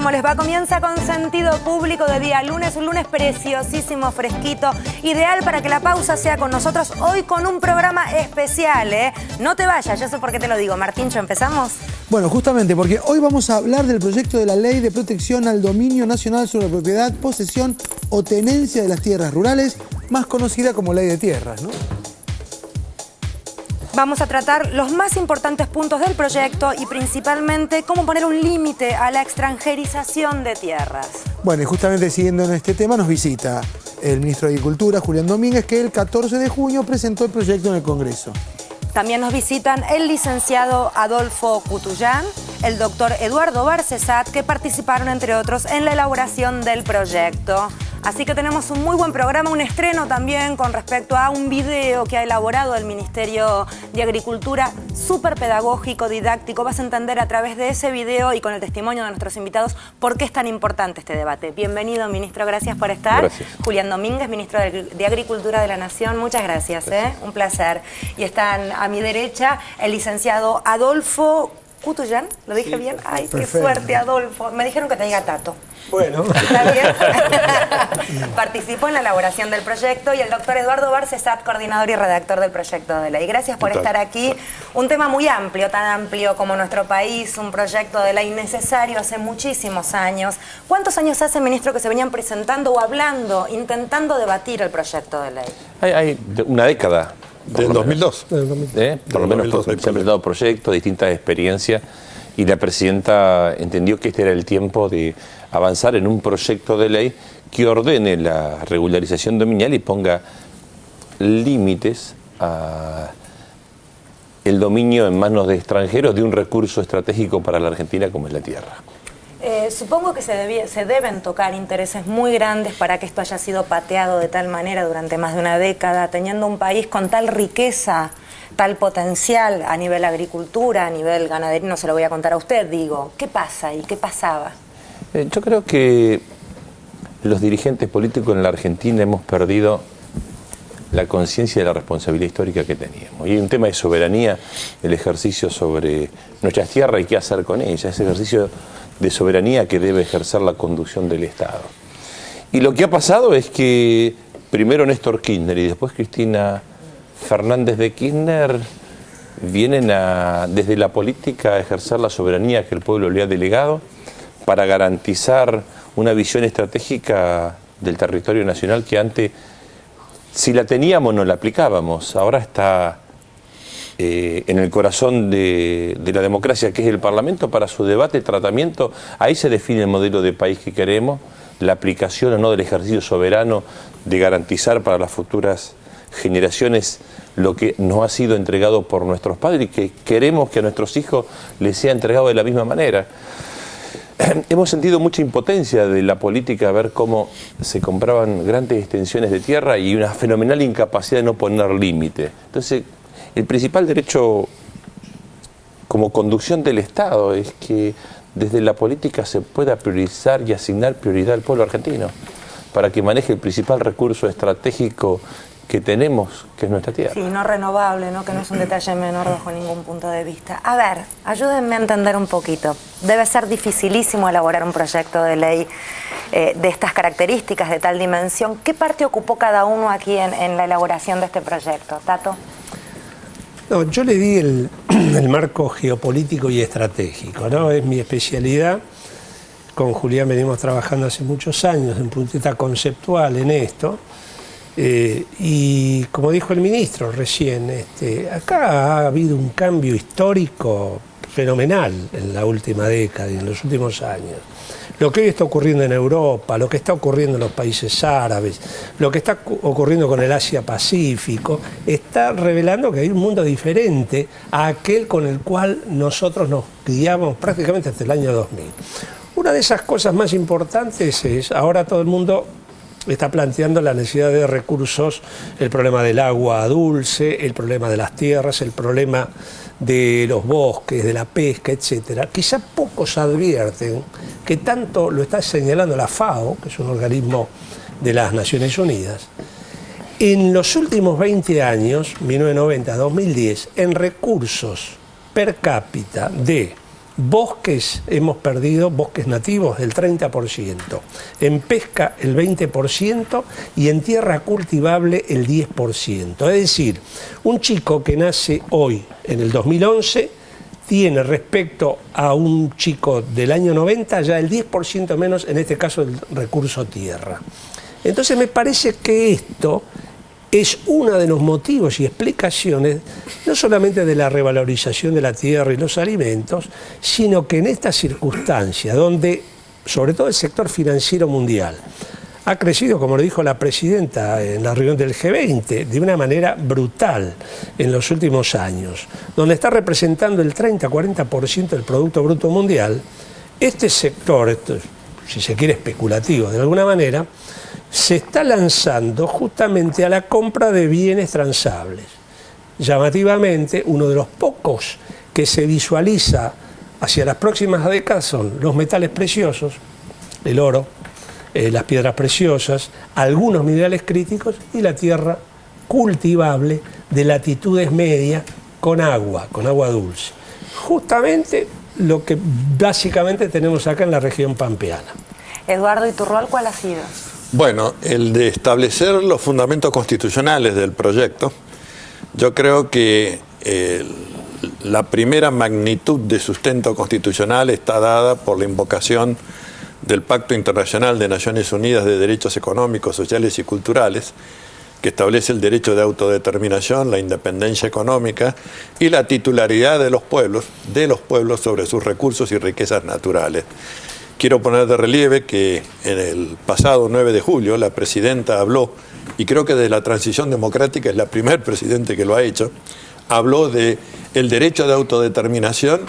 ¿Cómo les va? Comienza con Sentido Público de día lunes, un lunes preciosísimo, fresquito, ideal para que la pausa sea con nosotros, hoy con un programa especial, ¿eh? No te vayas, yo sé por qué te lo digo. Martíncho, ¿empezamos? Bueno, justamente porque hoy vamos a hablar del proyecto de la Ley de Protección al Dominio Nacional sobre la Propiedad, Posesión o Tenencia de las Tierras Rurales, más conocida como Ley de Tierras, ¿no? Vamos a tratar los más importantes puntos del proyecto y principalmente cómo poner un límite a la extranjerización de tierras. Bueno, y justamente siguiendo en este tema nos visita el ministro de Agricultura, Julián Domínguez, que el 14 de junio presentó el proyecto en el Congreso. También nos visitan el licenciado Adolfo Cutuyán, el doctor Eduardo Barcesat, que participaron, entre otros, en la elaboración del proyecto. Así que tenemos un muy buen programa, un estreno también con respecto a un video que ha elaborado el Ministerio de Agricultura, súper pedagógico, didáctico. Vas a entender a través de ese video y con el testimonio de nuestros invitados por qué es tan importante este debate. Bienvenido, ministro, gracias por estar. Gracias. Julián Domínguez, ministro de Agricultura de la Nación, muchas gracias. Un placer. Y están a mi derecha el licenciado Adolfo Cutuyán, ¿lo dije bien? Ay, perfecto. Qué suerte, Adolfo. Me dijeron que te diga Tato. Bueno. ¿Está bien? Participó en la elaboración del proyecto y el doctor Eduardo Barcesat, coordinador y redactor del proyecto de ley. Gracias por estar aquí. Un tema muy amplio, tan amplio como nuestro país, un proyecto de ley necesario hace muchísimos años. ¿Cuántos años hace, ministro, que se venían presentando o hablando, intentando debatir el proyecto de ley? Hay una década. Del 2002. Por lo menos se han presentado proyectos, distintas experiencias, y la presidenta entendió que este era el tiempo de avanzar en un proyecto de ley que ordene la regularización dominial y ponga límites a el dominio en manos de extranjeros de un recurso estratégico para la Argentina como es la tierra. Supongo que se deben tocar intereses muy grandes para que esto haya sido pateado de tal manera durante más de una década, teniendo un país con tal riqueza, tal potencial a nivel agricultura, a nivel ganadería. No se lo voy a contar a usted, digo. ¿Qué pasa y qué pasaba? Yo creo que los dirigentes políticos en la Argentina hemos perdido la conciencia de la responsabilidad histórica que teníamos. Y hay un tema de soberanía, el ejercicio sobre nuestras tierras y qué hacer con ellas, ese ejercicio de soberanía que debe ejercer la conducción del Estado. Y lo que ha pasado es que primero Néstor Kirchner y después Cristina Fernández de Kirchner vienen desde la política a ejercer la soberanía que el pueblo le ha delegado para garantizar una visión estratégica del territorio nacional que antes, si la teníamos, no la aplicábamos. Ahora está en el corazón de la democracia, que es el Parlamento, para su debate, tratamiento. Ahí se define el modelo de país que queremos, la aplicación o no del ejercicio soberano de garantizar para las futuras generaciones lo que nos ha sido entregado por nuestros padres y que queremos que a nuestros hijos les sea entregado de la misma manera. Hemos sentido mucha impotencia de la política a ver cómo se compraban grandes extensiones de tierra y una fenomenal incapacidad de no poner límite. Entonces, el principal derecho como conducción del Estado es que desde la política se pueda priorizar y asignar prioridad al pueblo argentino para que maneje el principal recurso estratégico que tenemos, que es nuestra tierra. Sí, no renovable, ¿no? Que no es un detalle menor bajo ningún punto de vista. A ver, ayúdenme a entender un poquito. Debe ser dificilísimo elaborar un proyecto de ley de estas características, de tal dimensión. ¿Qué parte ocupó cada uno aquí en la elaboración de este proyecto? Tato. No, yo le di el marco geopolítico y estratégico, ¿no? Es mi especialidad. Con Julián venimos trabajando hace muchos años en punto de vista conceptual en esto. Y como dijo el ministro recién, acá ha habido un cambio histórico fenomenal en la última década y en los últimos años. Lo que hoy está ocurriendo en Europa, lo que está ocurriendo en los países árabes, lo que está ocurriendo con el Asia-Pacífico, está revelando que hay un mundo diferente a aquel con el cual nosotros nos guiamos prácticamente hasta el año 2000. Una de esas cosas más importantes es, ahora todo el mundo está planteando la necesidad de recursos, el problema del agua dulce, el problema de las tierras, el problema de los bosques, de la pesca, etcétera. Quizá pocos advierten que tanto lo está señalando la FAO, que es un organismo de las Naciones Unidas, en los últimos 20 años, 1990 a 2010, en recursos per cápita de bosques, hemos perdido bosques nativos el 30%, en pesca el 20% y en tierra cultivable el 10%. Es decir, un chico que nace hoy, en el 2011, tiene respecto a un chico del año 90 ya el 10% menos, en este caso el recurso tierra. Entonces me parece que esto es uno de los motivos y explicaciones, no solamente de la revalorización de la tierra y los alimentos, sino que en esta circunstancia, donde sobre todo el sector financiero mundial ha crecido, como lo dijo la presidenta en la reunión del G20, de una manera brutal en los últimos años, donde está representando el 30-40% del Producto Bruto Mundial, este sector, esto, si se quiere especulativo de alguna manera, se está lanzando justamente a la compra de bienes transables. Llamativamente, uno de los pocos que se visualiza hacia las próximas décadas son los metales preciosos, el oro, las piedras preciosas, algunos minerales críticos y la tierra cultivable de latitudes medias con agua dulce. Justamente lo que básicamente tenemos acá en la región pampeana. Eduardo, ¿y tu rol cuál ha sido? Bueno, el de establecer los fundamentos constitucionales del proyecto. Yo creo que la primera magnitud de sustento constitucional está dada por la invocación del Pacto Internacional de Naciones Unidas de Derechos Económicos, Sociales y Culturales, que establece el derecho de autodeterminación, la independencia económica y la titularidad de los pueblos sobre sus recursos y riquezas naturales. Quiero poner de relieve que en el pasado 9 de julio la presidenta habló, y creo que desde la transición democrática es la primer presidente que lo ha hecho, habló de el derecho de autodeterminación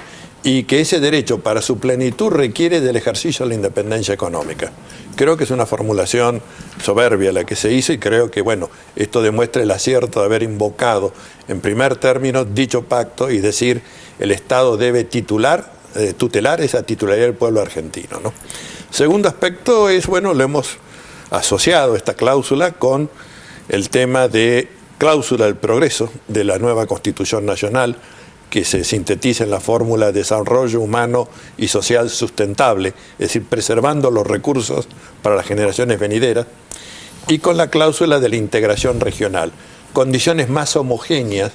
y que ese derecho para su plenitud requiere del ejercicio de la independencia económica. Creo que es una formulación soberbia la que se hizo y creo que, bueno, esto demuestra el acierto de haber invocado en primer término dicho pacto y decir el Estado debe tutelar esa titularidad del pueblo argentino, ¿no? Segundo aspecto es, bueno, lo hemos asociado esta cláusula con el tema de cláusula del progreso de la nueva Constitución Nacional, que se sintetiza en la fórmula de desarrollo humano y social sustentable, es decir, preservando los recursos para las generaciones venideras, y con la cláusula de la integración regional, condiciones más homogéneas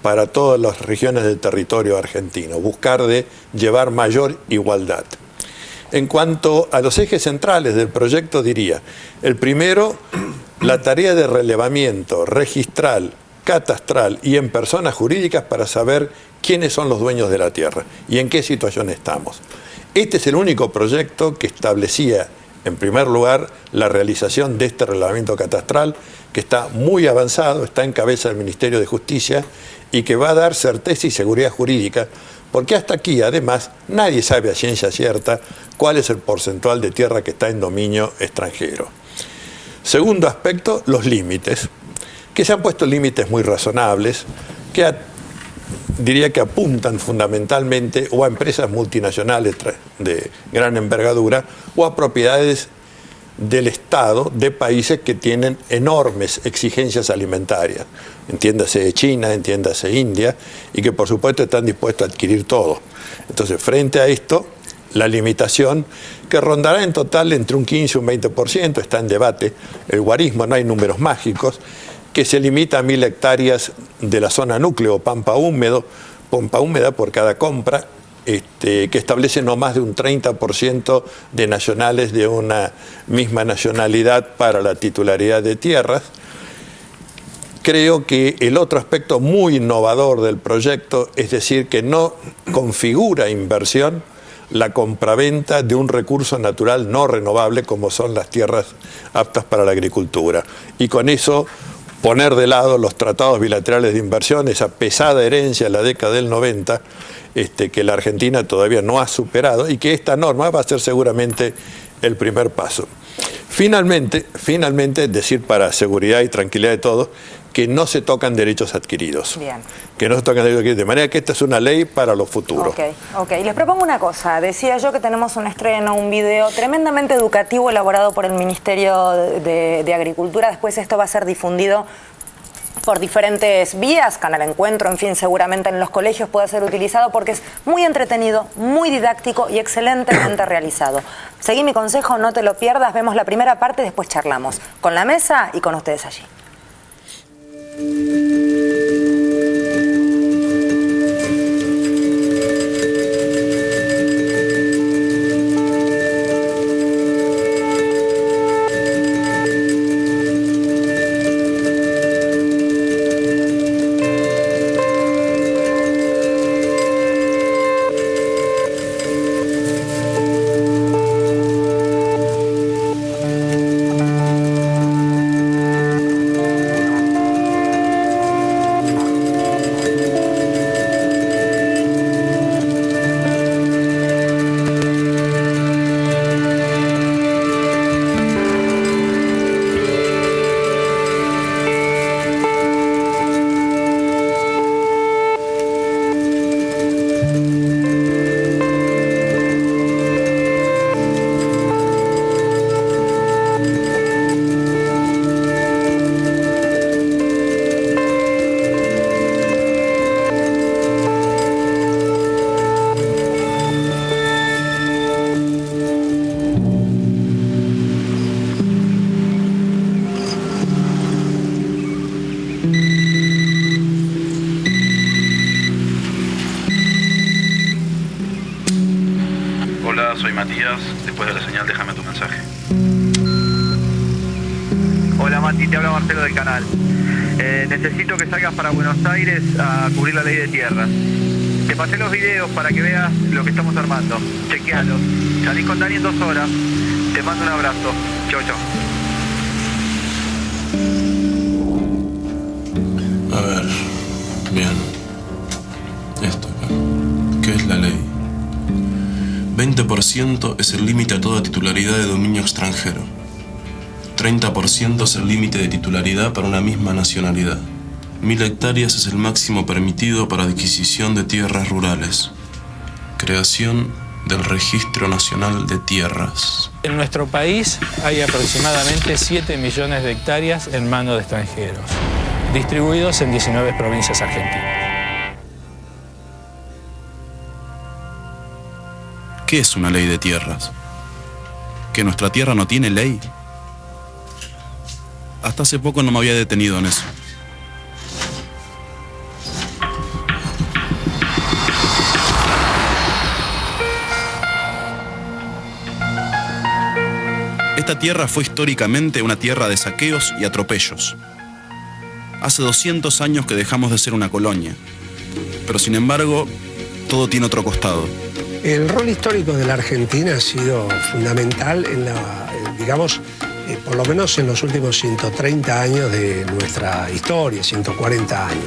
para todas las regiones del territorio argentino, buscar de llevar mayor igualdad. En cuanto a los ejes centrales del proyecto, diría, el primero, la tarea de relevamiento registral, catastral y en personas jurídicas para saber quiénes son los dueños de la tierra y en qué situación estamos. Este es el único proyecto que establecía, en primer lugar, la realización de este relevamiento catastral, que está muy avanzado, está en cabeza del Ministerio de Justicia y que va a dar certeza y seguridad jurídica, porque hasta aquí, además, nadie sabe a ciencia cierta cuál es el porcentual de tierra que está en dominio extranjero. Segundo aspecto, los límites, que se han puesto límites muy razonables, que diría que apuntan fundamentalmente o a empresas multinacionales de gran envergadura o a propiedades del Estado de países que tienen enormes exigencias alimentarias, entiéndase China, entiéndase India, y que por supuesto están dispuestos a adquirir todo. Entonces, frente a esto, la limitación, que rondará en total entre un 15 y un 20%, está en debate el guarismo, no hay números mágicos, que se limita a 1000 hectáreas de la zona núcleo, pampa húmeda por cada compra, que establece no más de un 30% de nacionales de una misma nacionalidad para la titularidad de tierras. Creo que el otro aspecto muy innovador del proyecto es decir que no configura inversión la compraventa de un recurso natural no renovable como son las tierras aptas para la agricultura. Y con eso poner de lado los tratados bilaterales de inversión, esa pesada herencia de la década del 90, que la Argentina todavía no ha superado y que esta norma va a ser seguramente el primer paso. Finalmente, decir para seguridad y tranquilidad de todos, que no se tocan derechos adquiridos. Bien. Que no se tocan derechos adquiridos, de manera que esta es una ley para lo futuro. Ok. Les propongo una cosa. Decía yo que tenemos un estreno, un video tremendamente educativo elaborado por el Ministerio de Agricultura. Después esto va a ser difundido por diferentes vías, Canal Encuentro, en fin, seguramente en los colegios puede ser utilizado porque es muy entretenido, muy didáctico y excelentemente realizado. Seguí mi consejo, no te lo pierdas, vemos la primera parte y después charlamos con la mesa y con ustedes allí. Hola, soy Matías. Después de la señal, déjame tu mensaje. Hola Mati, te habla Marcelo del canal. Necesito que salgas para Buenos Aires a cubrir la ley de tierras. Te pasé los videos para que veas lo que estamos armando. Chequealos. Salís con Dani en 2 horas. Te mando un abrazo. Chau, chau. A ver, bien. Esto acá. ¿Qué es la ley? 20% es el límite a toda titularidad de dominio extranjero. 30% es el límite de titularidad para una misma nacionalidad. 1000 hectáreas es el máximo permitido para adquisición de tierras rurales. Creación del Registro Nacional de Tierras. En nuestro país hay aproximadamente 7 millones de hectáreas en manos de extranjeros, distribuidos en 19 provincias argentinas. ¿Qué es una ley de tierras? ¿Que nuestra tierra no tiene ley? Hasta hace poco no me había detenido en eso. Esta tierra fue históricamente una tierra de saqueos y atropellos. Hace 200 años que dejamos de ser una colonia, pero sin embargo, todo tiene otro costado. El rol histórico de la Argentina ha sido fundamental en digamos, por lo menos en los últimos 130 años de nuestra historia, 140 años.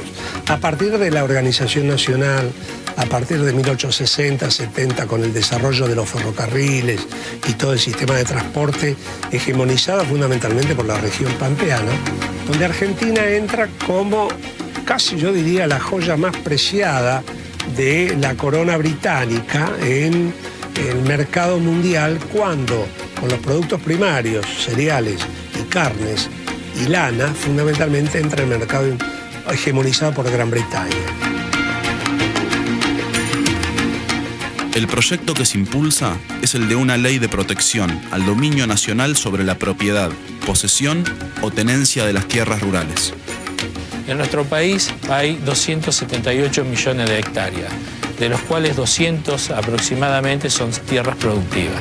A partir de la organización nacional, a partir de 1860-70, con el desarrollo de los ferrocarriles y todo el sistema de transporte hegemonizado fundamentalmente por la región pampeana, donde Argentina entra como, casi yo diría, la joya más preciada de la corona británica en el mercado mundial, cuando con los productos primarios, cereales y carnes y lana, fundamentalmente entra en el mercado hegemonizado por Gran Bretaña. El proyecto que se impulsa es el de una ley de protección al dominio nacional sobre la propiedad, posesión o tenencia de las tierras rurales. En nuestro país hay 278 millones de hectáreas, de los cuales 200 aproximadamente son tierras productivas.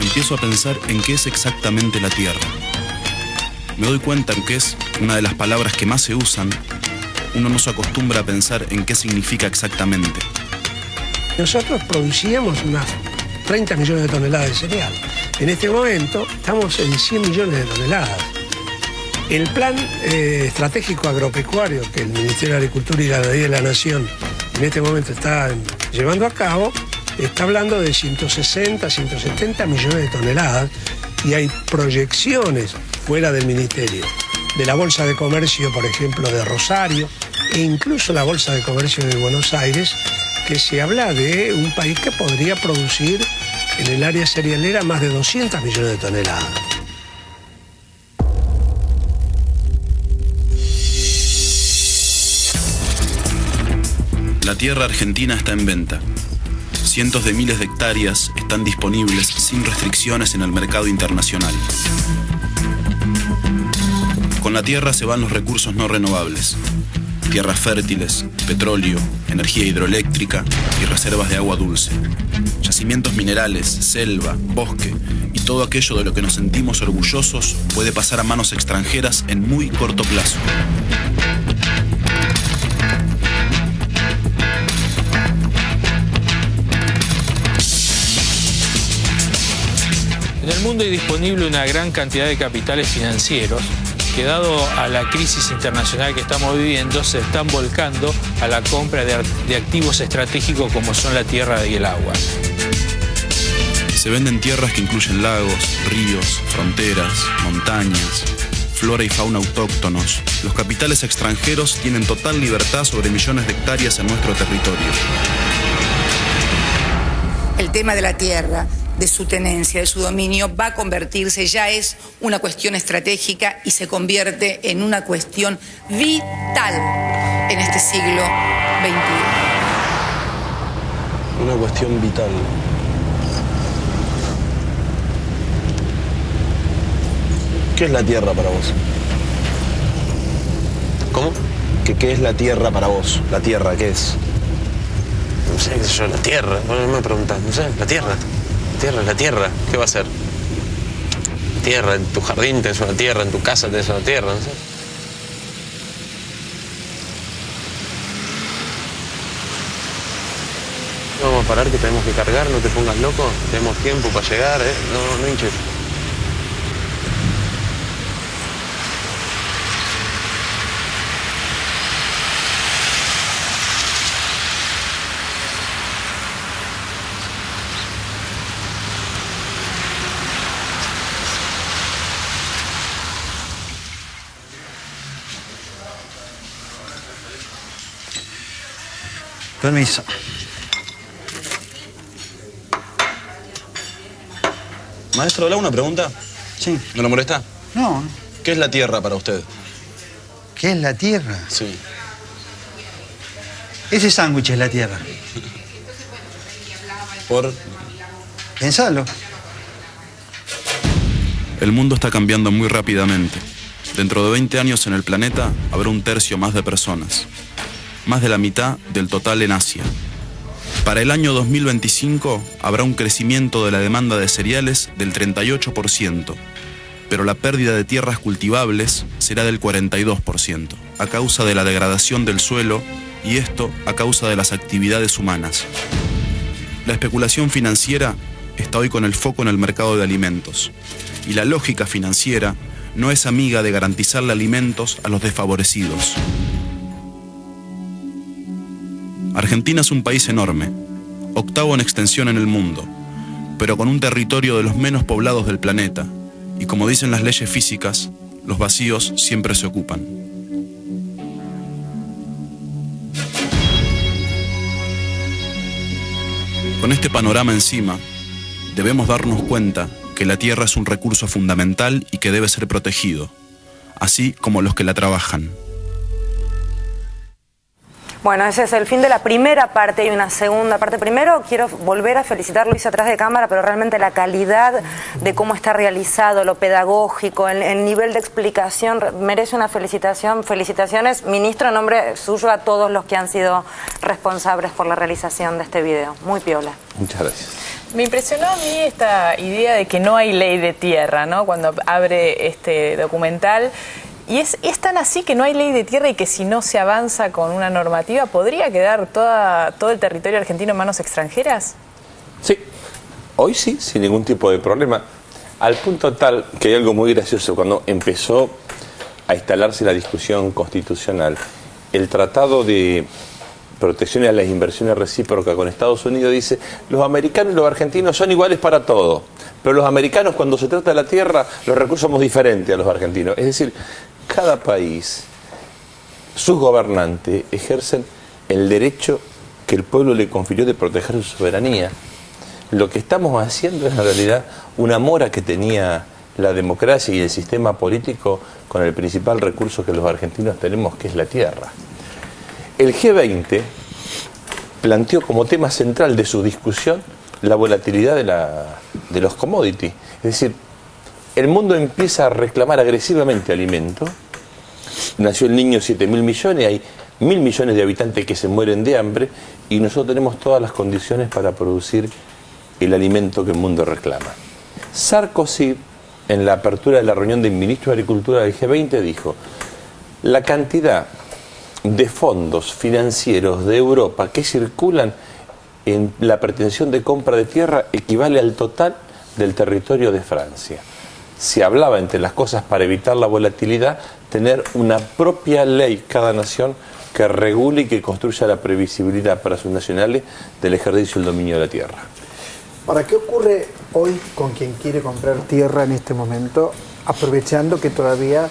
Empiezo a pensar en qué es exactamente la tierra. Me doy cuenta en que es una de las palabras que más se usan. Uno no se acostumbra a pensar en qué significa exactamente. Nosotros producíamos unas 30 millones de toneladas de cereal. En este momento estamos en 100 millones de toneladas. El plan estratégico agropecuario que el Ministerio de Agricultura y Ganadería de la Nación en este momento está llevando a cabo, está hablando de 160, 170 millones de toneladas, y hay proyecciones fuera del Ministerio, de la Bolsa de Comercio, por ejemplo, de Rosario, e incluso la Bolsa de Comercio de Buenos Aires, que se habla de un país que podría producir en el área cerealera más de 200 millones de toneladas. La tierra argentina está en venta. Cientos de miles de hectáreas están disponibles sin restricciones en el mercado internacional. Con la tierra se van los recursos no renovables. Tierras fértiles, petróleo, energía hidroeléctrica y reservas de agua dulce. Yacimientos minerales, selva, bosque y todo aquello de lo que nos sentimos orgullosos puede pasar a manos extranjeras en muy corto plazo. En el mundo hay disponible una gran cantidad de capitales financieros que, dado a la crisis internacional que estamos viviendo, se están volcando a la compra de activos estratégicos como son la tierra y el agua. Se venden tierras que incluyen lagos, ríos, fronteras, montañas, flora y fauna autóctonos. Los capitales extranjeros tienen total libertad sobre millones de hectáreas en nuestro territorio. El tema de la tierra, de su tenencia, de su dominio, va a convertirse, ya es una cuestión estratégica y se convierte en una cuestión vital en este siglo XXI. Una cuestión vital. ¿Qué es la tierra para vos? ¿Cómo? ¿Qué es la tierra para vos? ¿La tierra qué es? No sé, qué sé yo, la tierra. Bueno, no me preguntás, no sé, la tierra. La tierra, ¿qué va a ser? Tierra, en tu jardín tenés una tierra, en tu casa tenés una tierra, no sé. Vamos a parar que tenemos que cargar, no te pongas loco, tenemos tiempo para llegar, no hinches. Permiso. Maestro, ¿le hago una pregunta? Sí. ¿No lo molesta? No. ¿Qué es la tierra para usted? ¿Qué es la tierra? Sí. Ese sándwich es la tierra. ¿Por? Pensalo. El mundo está cambiando muy rápidamente. Dentro de 20 años en el planeta habrá un tercio más de personas. Más de la mitad del total en Asia. Para el año 2025 habrá un crecimiento de la demanda de cereales del 38%, pero la pérdida de tierras cultivables será del 42%, a causa de la degradación del suelo y esto a causa de las actividades humanas. La especulación financiera está hoy con el foco en el mercado de alimentos, y la lógica financiera no es amiga de garantizarle alimentos a los desfavorecidos. Argentina es un país enorme, octavo en extensión en el mundo, pero con un territorio de los menos poblados del planeta, y como dicen las leyes físicas, los vacíos siempre se ocupan. Con este panorama encima, debemos darnos cuenta que la tierra es un recurso fundamental y que debe ser protegido, así como los que la trabajan. Bueno, ese es el fin de la primera parte y una segunda parte. Primero quiero volver a felicitar a Luis atrás de cámara, pero realmente la calidad de cómo está realizado, lo pedagógico, el nivel de explicación merece una felicitación. Felicitaciones, ministro, en nombre suyo a todos los que han sido responsables por la realización de este video. Muy piola. Muchas gracias. Me impresionó a mí esta idea de que no hay ley de tierra, ¿no? Cuando abre este documental. ¿Y es tan así que no hay ley de tierra y que si no se avanza con una normativa, podría quedar todo el territorio argentino en manos extranjeras? Sí, hoy sí, sin ningún tipo de problema. Al punto tal que hay algo muy gracioso. Cuando empezó a instalarse la discusión constitucional, el Tratado de Protección a las Inversiones Recíprocas con Estados Unidos dice: los americanos y los argentinos son iguales para todo, pero los americanos, cuando se trata de la tierra, los recursos somos diferentes a los argentinos. Es decir, cada país, sus gobernantes ejercen el derecho que el pueblo le confirió de proteger su soberanía. lo que estamos haciendo es en realidad una mora que tenía la democracia y el sistema político con el principal recurso que los argentinos tenemos, que es la tierra. El G20 planteó como tema central de su discusión la volatilidad de los commodities. Es decir, el mundo empieza a reclamar agresivamente alimento. Nació el niño 7.000 millones, hay 1.000 millones de habitantes que se mueren de hambre y nosotros tenemos todas las condiciones para producir el alimento que el mundo reclama. Sarkozy, en la apertura de la reunión de ministros de Agricultura del G20, dijo: la cantidad de fondos financieros de Europa que circulan en la pretensión de compra de tierra equivale al total del territorio de Francia. Se hablaba, entre las cosas, para evitar la volatilidad, tener una propia ley cada nación que regule y que construya la previsibilidad para sus nacionales del ejercicio del dominio de la tierra. ¿Para qué ocurre hoy con quien quiere comprar tierra en este momento, aprovechando que todavía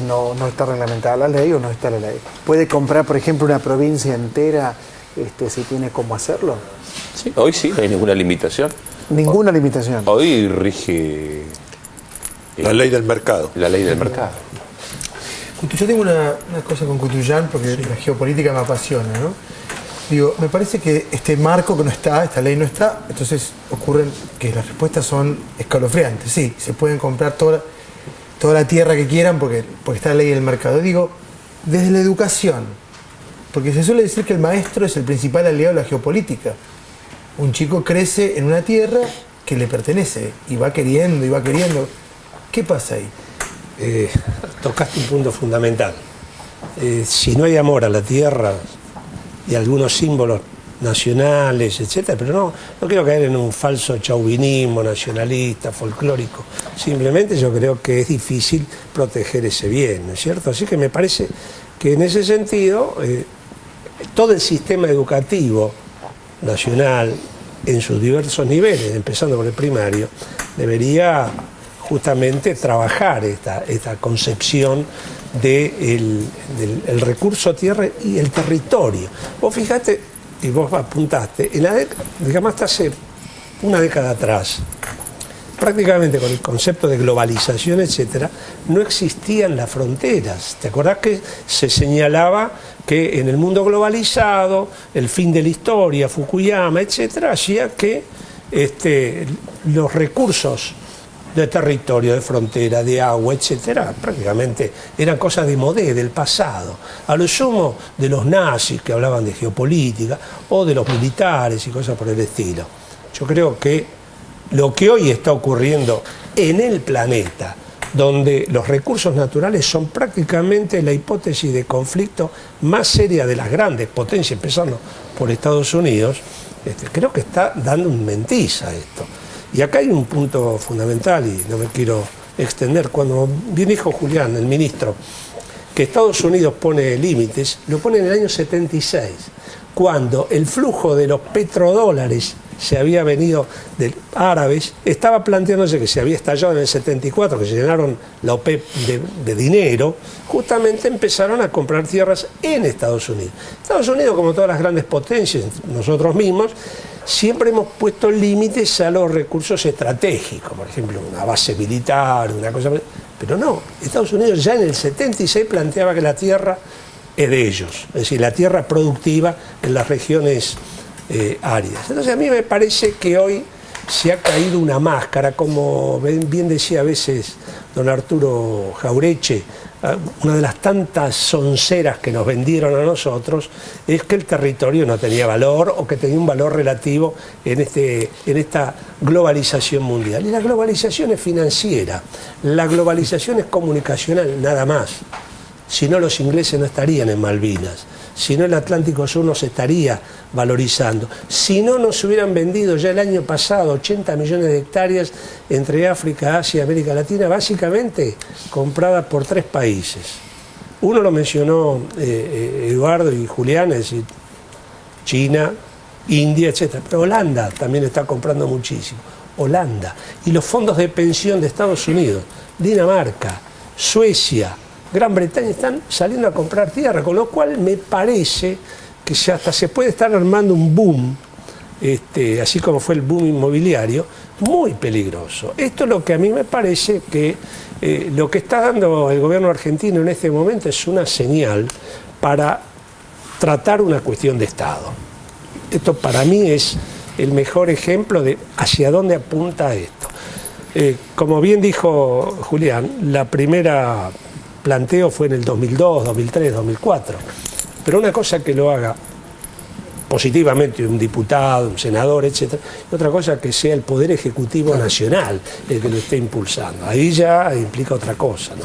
no está reglamentada la ley o no está la ley? ¿Puede comprar, por ejemplo, una provincia entera si tiene cómo hacerlo? Sí, hoy sí, no hay ninguna limitación. Ninguna limitación. Hoy rige la ley del mercado. La ley del mercado. Yo tengo una cosa con Cutuyán, porque la geopolítica me apasiona, ¿no? Digo, me parece que este marco que no está, esta ley no está, entonces ocurren que las respuestas son escalofriantes. Sí, se pueden comprar toda la tierra que quieran porque está la ley del mercado. Digo, desde la educación, porque se suele decir que el maestro es el principal aliado de la geopolítica. Un chico crece en una tierra que le pertenece y va queriendo y va queriendo. ¿Qué pasa ahí? Tocaste un punto fundamental. Si no hay amor a la tierra y algunos símbolos nacionales, etcétera, pero no quiero caer en un falso chauvinismo nacionalista, folclórico. Simplemente yo creo que es difícil proteger ese bien, ¿no es cierto? Así que me parece que en ese sentido todo el sistema educativo nacional en sus diversos niveles, empezando por el primario, debería justamente trabajar esta concepción del recurso tierra y el territorio. Vos fijate, y vos apuntaste, digamos hasta hace una década atrás, prácticamente con el concepto de globalización, etcétera, no existían las fronteras. ¿Te acordás que se señalaba que en el mundo globalizado, el fin de la historia, Fukuyama, etcétera, hacía que los recursos de territorio, de frontera, de agua, etcétera, prácticamente eran cosas de modé, del pasado. A lo sumo de los nazis que hablaban de geopolítica o de los militares y cosas por el estilo. Yo creo que lo que hoy está ocurriendo en el planeta, donde los recursos naturales son prácticamente la hipótesis de conflicto más seria de las grandes potencias, empezando por Estados Unidos, creo que está dando un mentiz a esto. Y acá hay un punto fundamental, y no me quiero extender. Cuando bien dijo Julián, el ministro, que Estados Unidos pone límites, lo pone en el año 76, cuando el flujo de los petrodólares se había venido de árabes, estaba planteándose que se había estallado en el 74, que se llenaron la OPEP de dinero, justamente empezaron a comprar tierras en Estados Unidos. Estados Unidos, como todas las grandes potencias, nosotros mismos, siempre hemos puesto límites a los recursos estratégicos, por ejemplo, una base militar, una cosa... Pero no, Estados Unidos ya en el 76 planteaba que la tierra es de ellos, es decir, la tierra productiva en las regiones áridas. Entonces a mí me parece que hoy se ha caído una máscara, como bien decía a veces don Arturo Jaureche, una de las tantas sonceras que nos vendieron a nosotros es que el territorio no tenía valor o que tenía un valor relativo en esta globalización mundial. Y la globalización es financiera, la globalización es comunicacional, nada más. Si no, los ingleses no estarían en Malvinas. Si no, el Atlántico Sur no se estaría valorizando. Si no, nos hubieran vendido ya el año pasado 80 millones de hectáreas entre África, Asia y América Latina, básicamente compradas por 3 países. Uno lo mencionó Eduardo y Julián, es decir, China, India, etc. Pero Holanda también está comprando muchísimo. Holanda. Y los fondos de pensión de Estados Unidos, Dinamarca, Suecia, Gran Bretaña están saliendo a comprar tierra, con lo cual me parece que hasta se puede estar armando un boom así como fue el boom inmobiliario, muy peligroso. Esto es lo que a mí me parece que lo que está dando el gobierno argentino en este momento es una señal para tratar una cuestión de Estado. Esto para mí es el mejor ejemplo de hacia dónde apunta esto. Como bien dijo Julián, la primera planteo fue en el 2002, 2003, 2004, pero una cosa que lo haga positivamente un diputado, un senador, etc. Y otra cosa que sea el Poder Ejecutivo Nacional el que lo esté impulsando. Ahí ya implica otra cosa, ¿no?